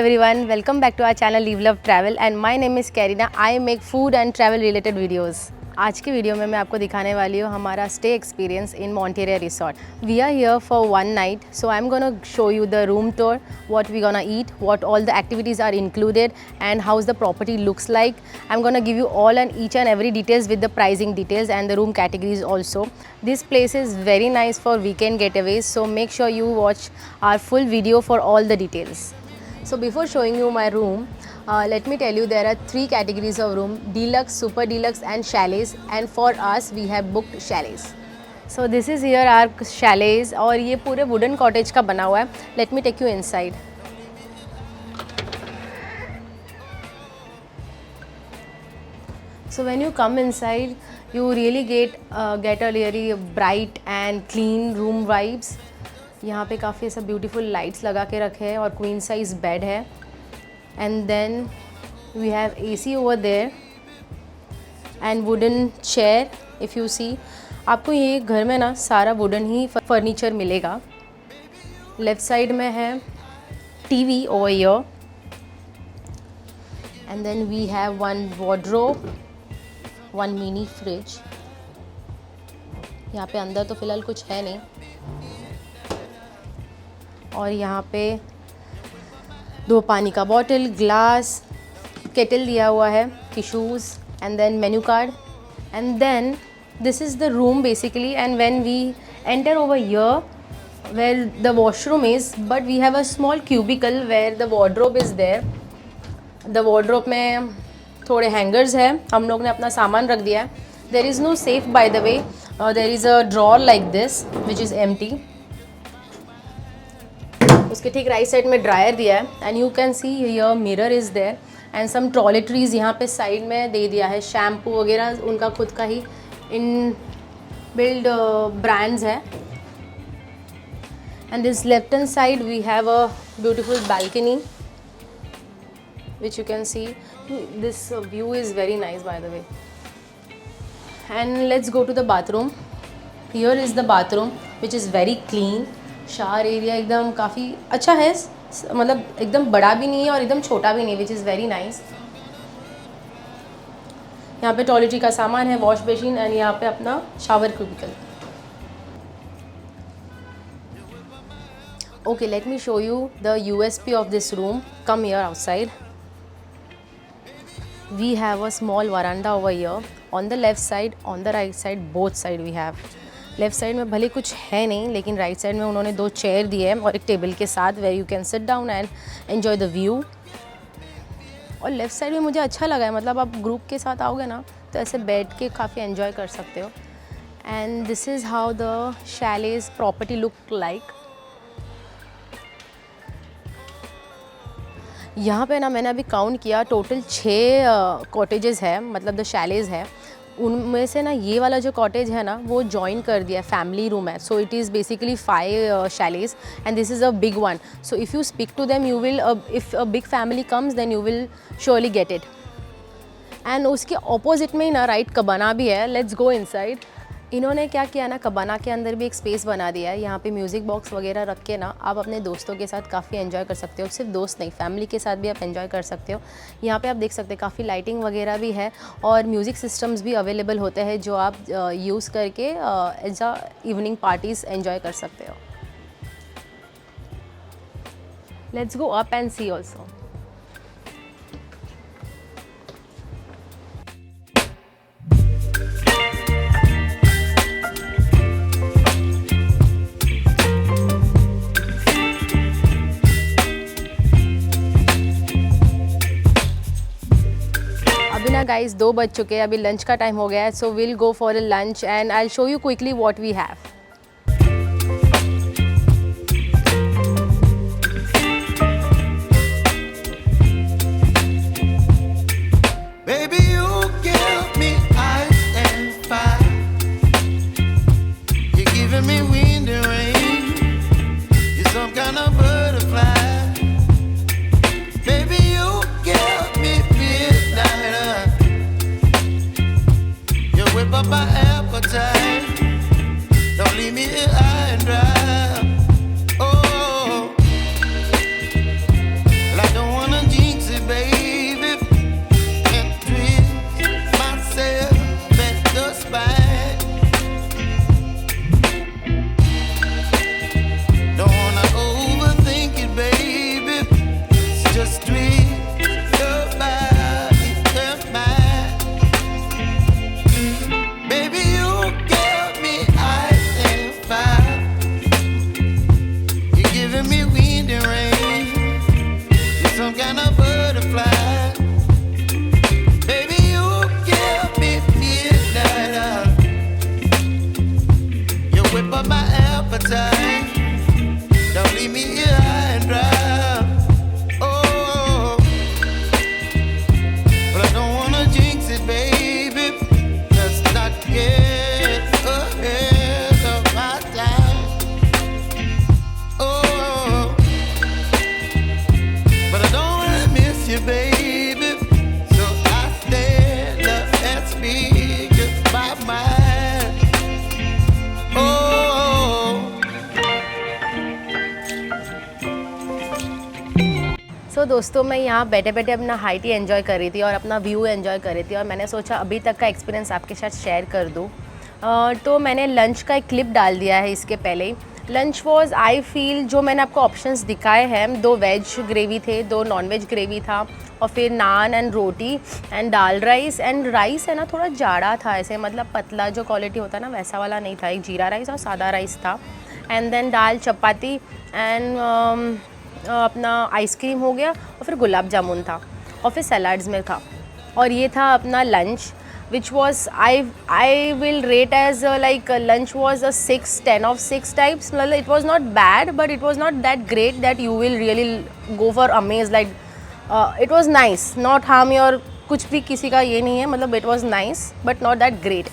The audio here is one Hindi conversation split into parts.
everyone, welcome back to our channel Live Love Travel and my name is Karina. I make food and travel related videos. आज की वीडियो में मैं आपको दिखाने वाली हूँ हमारा stay experience in Monterey resort. We are here for one night, so I am gonna show you the room tour, what we gonna eat, what all the activities are included and how the property looks like. I'm gonna give you all and each and every details with the pricing details and the room categories also. This place is very nice for weekend getaways, so make sure you watch our full video for all the details. So before showing you my room, let me tell you there are three categories of room: deluxe, super deluxe and chalets, and for us we have booked chalets. So this is here our chalets और ये पूरे wooden cottage का बना हुआ है. Let me take you inside. So when you come inside, you really get a really bright and clean room vibes. यहाँ पे काफ़ी ऐसा ब्यूटीफुल लाइट्स लगा के रखे हैं और क्वीन साइज बेड है. And then we have AC over there and wooden chair. If you see, आपको ये घर में ना सारा वुडन ही फर्नीचर मिलेगा. लेफ़्ट साइड में है TV over here and then we have one wardrobe, one mini fridge. यहाँ पे अंदर तो फ़िलहाल कुछ है नहीं. और यहाँ पे 2 पानी का बॉटल, ग्लास, केटल दिया हुआ है, tissues and then menu card. And then this is the room basically. And when we enter over here where the washroom is, but we have a small cubicle where the wardrobe is there. The wardrobe में थोड़े हैंगर्स है, हम लोग ने अपना सामान रख दिया है. There is no safe by the way. There is a drawer like this which is empty. उसके ठीक राइट साइड में ड्रायर दिया है and you can see here mirror is there and some toiletries यहाँ पे साइड में दे दिया है. शैम्पू वगैरह उनका खुद का ही इन बिल्ड ब्रांड्स है. And this left hand side we have a beautiful balcony which you can see. This view is very nice by the way. And let's go to the bathroom. Here is the bathroom which is very clean. Shower area एकदम काफ़ी अच्छा है, मतलब एकदम बड़ा भी नहीं है और एकदम छोटा भी नहीं, विच इज़ वेरी नाइस. यहाँ पे टॉयलेटरी का सामान है, वॉश बेसिन एंड यहाँ पे अपना shower cubicle. Okay, let me show you the USP of this room. Come here outside. We have a small veranda over here on the left side, on the right side, both side we have. Left side में भले कुछ है नहीं, लेकिन राइट साइड में उन्होंने 2 चेयर दिए हैं और एक टेबल के साथ where you can sit down and enjoy the view. और लेफ़्ट साइड में मुझे अच्छा लगा है, मतलब आप ग्रुप के साथ आओगे ना तो ऐसे बैठ के काफ़ी एन्जॉय कर सकते हो. And this is how the chalets property look like. यहाँ पे ना मैंने अभी काउंट किया, टोटल 6 कॉटेजेस है, मतलब द शैलेज है. उनमें से ना ये वाला जो कॉटेज है ना वो जॉइन कर दिया, फैमिली रूम है. So it is basically 5 chalets and this is a big one. So if you speak to them you will, if a big family comes then you will surely get it. And उसके ऑपोजिट में ही ना राइट कबाना भी है. Let's go inside. इन्होंने क्या किया ना, कबाना के अंदर भी एक स्पेस बना दिया है. यहाँ पे म्यूज़िक बॉक्स वगैरह रख के ना आप अपने दोस्तों के साथ काफ़ी एंजॉय कर सकते हो. सिर्फ दोस्त नहीं, फैमिली के साथ भी आप एंजॉय कर सकते हो. यहाँ पे आप देख सकते हैं काफ़ी लाइटिंग वगैरह भी है और म्यूज़िक सिस्टम्स भी अवेलेबल होते हैं जो आप यूज़ करके as a evening parties enjoy कर सकते हो. Let's go up and see also. Guys 2 बज चुके हैं, अभी लंच का टाइम हो गया है. So will go for a lunch and I show you quickly what we have. My appetite, don't leave me here high and dry. Oh, well, I don't want up my appetite. Don't leave me here high and dry. Oh, but I don't wanna jinx it, baby. Let's not get ahead of my time. Oh, but I don't wanna miss you, baby. So I stand up and speak just my mind. Oh. सो दोस्तों, मैं यहाँ बैठे बैठे अपना हाई टी एंजॉय कर रही थी और अपना व्यू एंजॉय कर रही थी और मैंने सोचा अभी तक का एक्सपीरियंस आपके साथ शेयर कर दूँ। तो मैंने लंच का एक क्लिप डाल दिया है इसके पहले ही। लंच वॉज आई फील, जो मैंने आपको ऑप्शंस दिखाए हैं, 2 वेज ग्रेवी थे, 2 नॉन वेज ग्रेवी था और फिर naan and roti and dal rice. And rice है ना थोड़ा जाड़ा था, ऐसे मतलब पतला जो क्वालिटी होता है ना वैसा वाला नहीं था, एक जीरा राइस और सादा राइस था। And then dal chapati and अपना आइसक्रीम हो गया और फिर गुलाब जामुन था और फिर सलाड्स में था। और ये था अपना lunch which was I will rate as like lunch was 6/10 of 6 types. मतलब it was not bad but it was not that great that you will really go for amaze. Like it was nice, not harm your, कुछ भी किसी का ये नहीं है, मतलब it was nice but not that great.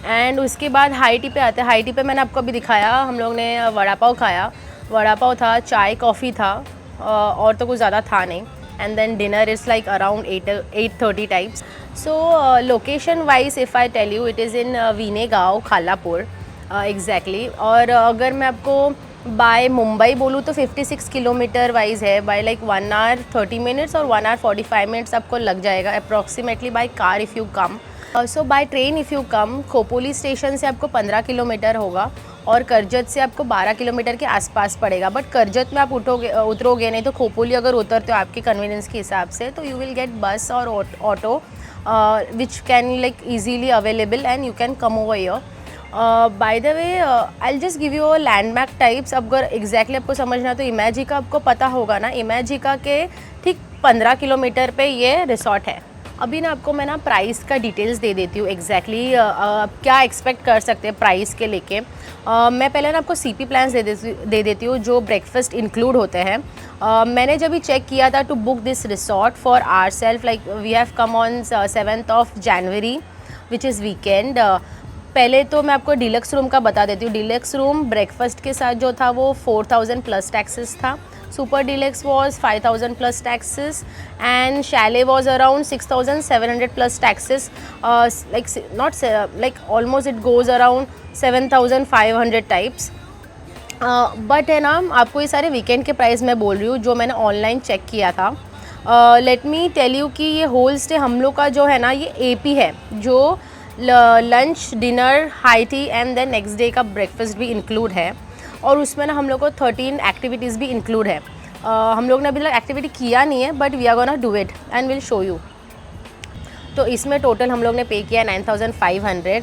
And उसके बाद हाई टी पे आते हैं। हाई टी पे मैंने आपको अभी दिखाया, हम लोग ने वड़ा पाव खाया, वड़ा पाव था, चाय कॉफ़ी था और तो कुछ ज़्यादा था नहीं। And then dinner is like around 8:30 types. So location wise if I tell you, it is in Vinegaon, Khalapur exactly. और अगर मैं आपको बाय मुंबई बोलूँ तो 56 किलोमीटर वाइज है, बाय लाइक 1 hour 30 minutes और 1 hour 45 minutes आपको लग जाएगा approximately by car if you come. So by train if you come, Khopoli station से आपको 15 किलोमीटर होगा और करजत से आपको 12 किलोमीटर के आसपास पड़ेगा। बट करजत में आप उतरोगे नहीं, तो खोपोली अगर उतरते हो आपके कन्वीनियंस के हिसाब से तो यू विल गेट बस और auto which can like easily available and you can come over here. Bye the way I will just give you a landmark types. अब अगर एग्जैक्टली आपको समझना तो इमेजिका आपको पता होगा ना, इमेजिका के ठीक 15 किलोमीटर पे ये रिसॉर्ट है। अभी ना आपको मैं ना प्राइस का डिटेल्स दे देती हूँ एग्जैक्टली क्या एक्सपेक्ट कर सकते हैं प्राइस के लेके। मैं पहले ना आपको CP प्लान्स दे देती हूँ जो ब्रेकफास्ट इंक्लूड होते हैं। मैंने जब भी चेक किया था to book this resort for our self, like we have come on 7th of January which is weekend. पहले तो मैं आपको डीलक्स रूम का बता देती हूँ। डीलक्स रूम ब्रेकफास्ट के साथ जो था वो 4,000 प्लस टैक्सेस था। Super deluxe was 5,000 plus taxes and chalet was around 6,700 plus taxes. Like not like almost it goes around 7,500 types. But है ना, आपको ये सारे वीकेंड के प्राइस मैं बोल रही हूँ जो मैंने ऑनलाइन चेक किया था। लेट मी टेल यू कि ये होल स्टे हम लोग का जो है ना ये AP है, जो lunch dinner high tea and then next day का ब्रेकफास्ट भी इंक्लूड है। और उसमें ना हम लोग को 13 एक्टिविटीज़ भी इंक्लूड है। हम लोग ने अभी तक एक्टिविटी किया नहीं है but we are gonna do it and will show you. तो इसमें टोटल हम लोग ने पे किया 9,500।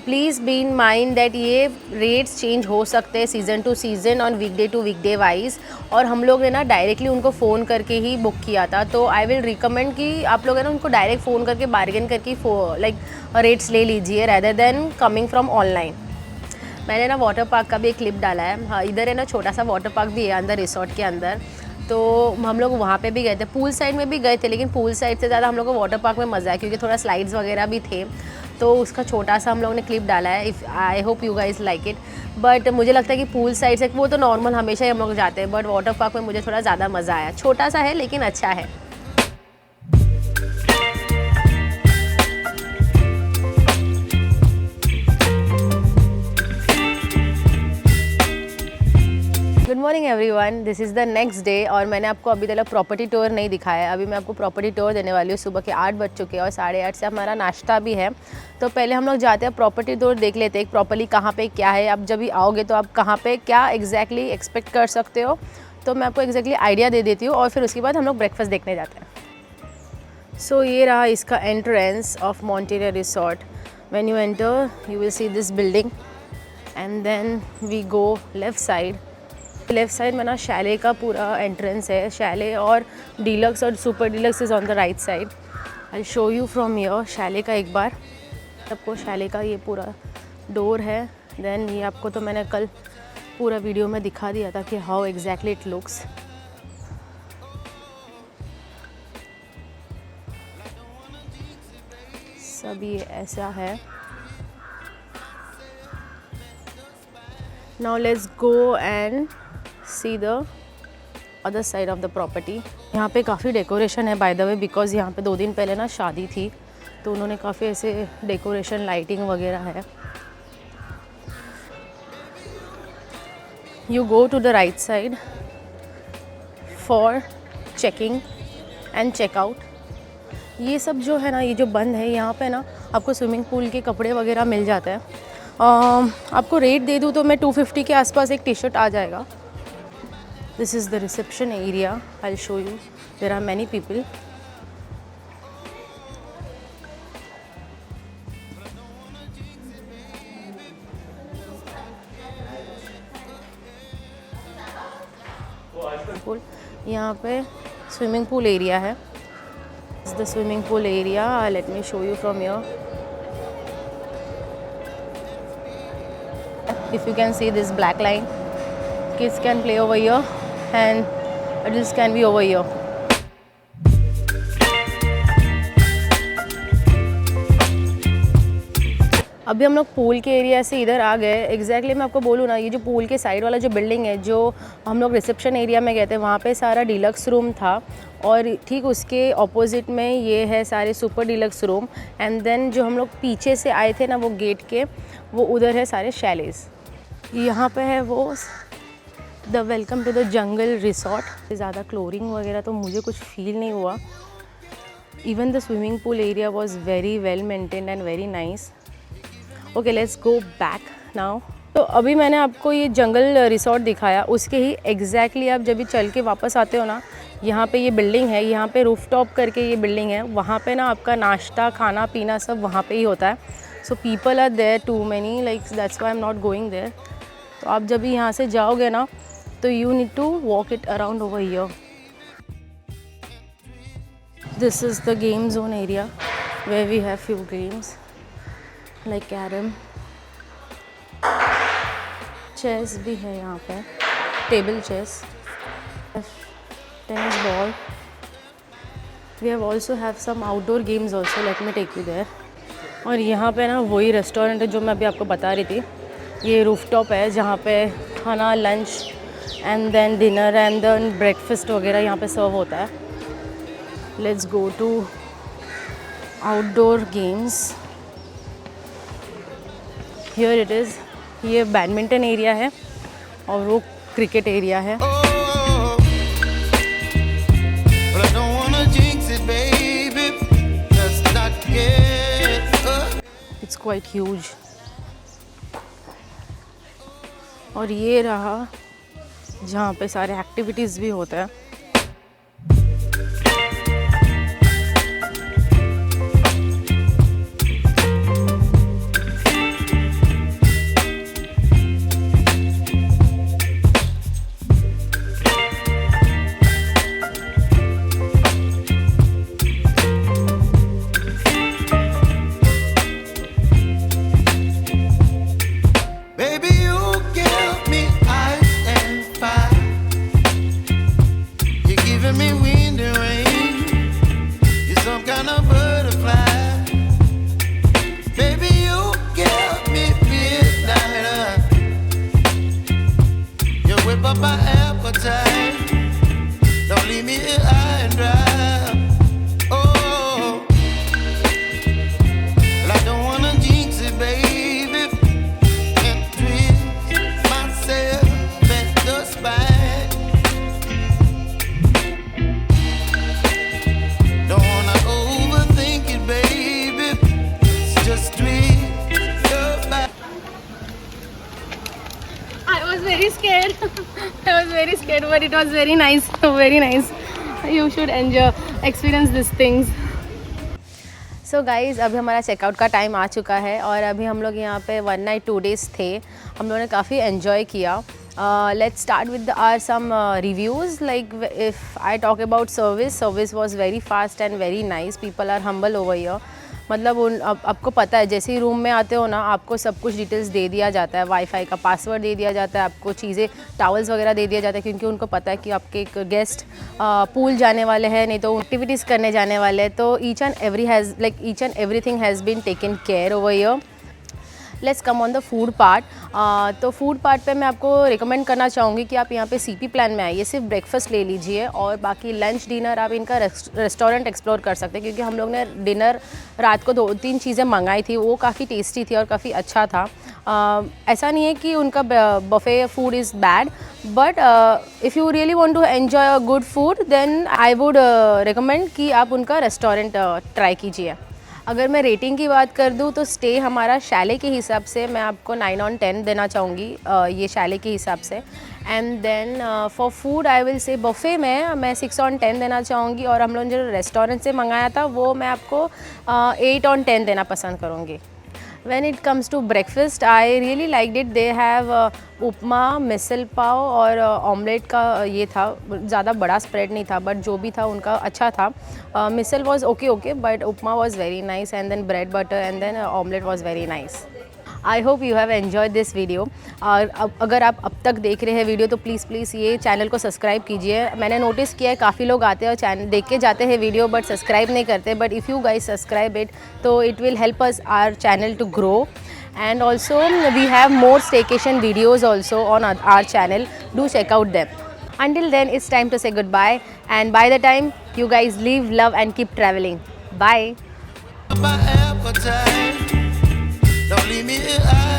Please be in mind that ये रेट्स चेंज हो सकते हैं season to season on weekday to weekday wise. और हम लोग ने ना डायरेक्टली उनको फ़ोन करके ही बुक किया था, तो आई विल रिकमेंड कि आप लोग है ना उनको डायरेक्ट फ़ोन करके बार्गेन करके लाइक रेट्स ले लीजिए rather than coming from online. मैंने ना वाटर पार्क का भी एक क्लिप डाला है। हाँ, इधर है ना छोटा सा वाटर पार्क भी है अंदर रिसोर्ट के अंदर, तो हम लोग वहाँ पे भी गए थे। पूल साइड में भी गए थे लेकिन पूल साइड से ज़्यादा हम लोग को वाटर पार्क में मज़ा है क्योंकि थोड़ा स्लाइड्स वगैरह भी थे, तो उसका छोटा सा हम लोग ने क्लिप डाला है। If I hope you guys like it. But मुझे लगता है कि पूल साइड से वो तो नॉर्मल हमेशा ही हम लोग जाते हैं, बट वाटर पार्क में मुझे थोड़ा ज़्यादा मज़ा आया। छोटा सा है लेकिन अच्छा है। Good morning everyone, this is the next day और मैंने आपको अभी तक प्रॉपर्टी टूर नहीं दिखाया है। अभी मैं आपको प्रॉपर्टी टूर देने वाली हूँ। सुबह के 8 बज चुके हैं और 8:30 से हमारा नाश्ता भी है। तो पहले हम लोग जाते हैं प्रॉपर्टी टूर देख लेते हैं प्रॉपर्ली कहाँ पे क्या है। आप जब भी आओगे तो आप कहाँ पे क्या एग्जैक्टली एक्सपेक्ट कर सकते हो, तो मैं आपको एग्जैक्टली आइडिया दे देती हूँ और फिर उसके बाद हम लोग ब्रेकफास्ट देखने जाते हैं। सो ये रहा इसका entrance of Monteria resort. When you enter you will see this building and then we go left side में ना शैले का पूरा एंट्रेंस है। शैले और डीलक्स और super deluxe is on the right side. I show you from here chalet का एक बार। आपको शैले का ये पूरा डोर है देन ये आपको तो मैंने कल पूरा वीडियो में दिखा दिया था कि हाउ एग्जैक्टली इट लुक्स। सब ये ऐसा है। Now let's go and see the other side of the property. यहाँ पे काफ़ी डेकोरेशन है बाय द वे, बिकॉज यहाँ पे 2 दिन पहले ना शादी थी, तो उन्होंने काफ़ी ऐसे डेकोरेशन लाइटिंग वगैरह है। You go to the right side for checking and checkout. ये सब जो है ना, ये जो बंद है, यहाँ पे ना आपको स्विमिंग पूल के कपड़े वगैरह मिल जाते हैं। आपको रेट दे दूँ तो मैं 250 के आसपास एक टी शर्ट आ जाएगा। This is the reception area, I will show you. There are many people. यहाँ पे स्विमिंग पूल एरिया है। This is the swimming pool area. Let me show you from here. If you can see this black line, kids can play over here and adults can be over here. अभी हम लोग पूल के एरिया से इधर आ गए। एग्जैक्टली मैं आपको बोलूँ ना, ये जो पूल के साइड वाला जो बिल्डिंग है, जो हम लोग रिसेप्शन एरिया में गए थे, वहाँ पे सारा डीलक्स रूम था, और ठीक उसके ऑपोजिट में ये है सारे super deluxe room. And then जो हम लोग पीछे से आए थे ना, वो गेट के, वो उधर है सारे शैलेस। यहाँ पे है वो the welcome to the jungle resort. ज़्यादा क्लोरिंग वगैरह तो मुझे कुछ फील नहीं हुआ। Even the swimming pool area was very well maintained and very nice. Okay, let's go back now. तो अभी मैंने आपको ये जंगल रिसोर्ट दिखाया, उसके ही एग्जैक्टली आप जब भी चल के वापस आते हो ना, यहाँ पे ये बिल्डिंग है, यहाँ पे रूफटॉप करके ये बिल्डिंग है, वहाँ पे ना आपका नाश्ता खाना पीना सब वहाँ पे ही होता है। So people are there too many, like that's why I am not going there. तो आप जब भी यहाँ से जाओगे ना, तो you need to walk it around over here. This is the game zone area where we have few games like carrom, chess भी है यहाँ पे, table chess, tennis ball. We have also have some outdoor games also, let me take you there. और यहाँ पे ना वही रेस्टोरेंट है जो मैं अभी आपको बता रही थी। ये रूफटॉप है जहाँ पे खाना, lunch and then dinner and then breakfast वगैरह यहाँ पे सर्व होता है। Let's go to outdoor games. Here it is. ये बैडमिंटन एरिया है और वो क्रिकेट एरिया है। It's quite huge. और ये रहा जहाँ पे सारे एक्टिविटीज़ भी होते हैं। I was very scared, but it was very nice, very nice. You should enjoy, experience these things. So guys, अभी हमारा चेकआउट का टाइम आ चुका है और अभी हम लोग यहाँ पे 1 night 2 days थे। हम लोगों ने काफ़ी एन्जॉय किया। Let's start with some reviews. Like if I talk about service was very fast and very nice. People are humble over here. मतलब आपको पता है जैसे ही रूम में आते हो ना, आपको सब कुछ डिटेल्स दे दिया जाता है, वाईफाई का पासवर्ड दे दिया जाता है, आपको चीज़ें टावल्स वगैरह दे दिया जाता है, क्योंकि उनको पता है कि आपके एक गेस्ट पूल जाने वाले हैं, नहीं तो एक्टिविटीज़ करने जाने वाले हैं। तो each and everything has been taken care over here. Let's come on the food part. तो फूड पार्ट पे मैं आपको रिकमेंड करना चाहूँगी कि आप यहाँ पे सीपी प्लान में आइए, सिर्फ ब्रेकफास्ट ले लीजिए और बाकी लंच डिनर आप इनका रेस्टोरेंट एक्सप्लोर कर सकते हैं, क्योंकि हम लोग ने डिनर रात को 2-3 चीज़ें मंगाई थी, वो काफ़ी टेस्टी थी और काफ़ी अच्छा था। ऐसा नहीं है कि उनका buffet food is bad, but if you really want to enjoy a good food then I would recommend कि आप उनका रेस्टोरेंट ट्राई कीजिए। अगर मैं रेटिंग की बात कर दूँ तो स्टे हमारा शैले के हिसाब से मैं आपको 9 on 10 देना चाहूँगी, ये शैले के हिसाब से। And then for food I will say buffet में मैं 6 on 10 देना चाहूँगी, और हम लोग जो रेस्टोरेंट से मंगाया था वो मैं आपको 8 on 10 देना पसंद करूँगी। When it comes to breakfast, I really liked it. They have उपमा, मिसल पाव और ऑमलेट का ये था, ज़्यादा बड़ा स्प्रेड नहीं था, बट जो भी था उनका अच्छा था। Misal was okay but upma was very nice, and then bread butter and then omelette was very nice. I hope you have enjoyed this video. और अगर आप अब तक देख रहे हैं वीडियो तो प्लीज़ ये चैनल को सब्सक्राइब कीजिए। मैंने नोटिस किया है काफ़ी लोग आते हैं और चैनल देख के जाते हैं वीडियो, बट सब्सक्राइब नहीं करते। But if you guys subscribe it तो it will help us our channel to grow, and also we have more staycation videos also on our channel. Do check out them. Until then, it's time to say goodbye, and by the time you guys live, love and keep traveling. Bye. My appetite. Don't leave me here.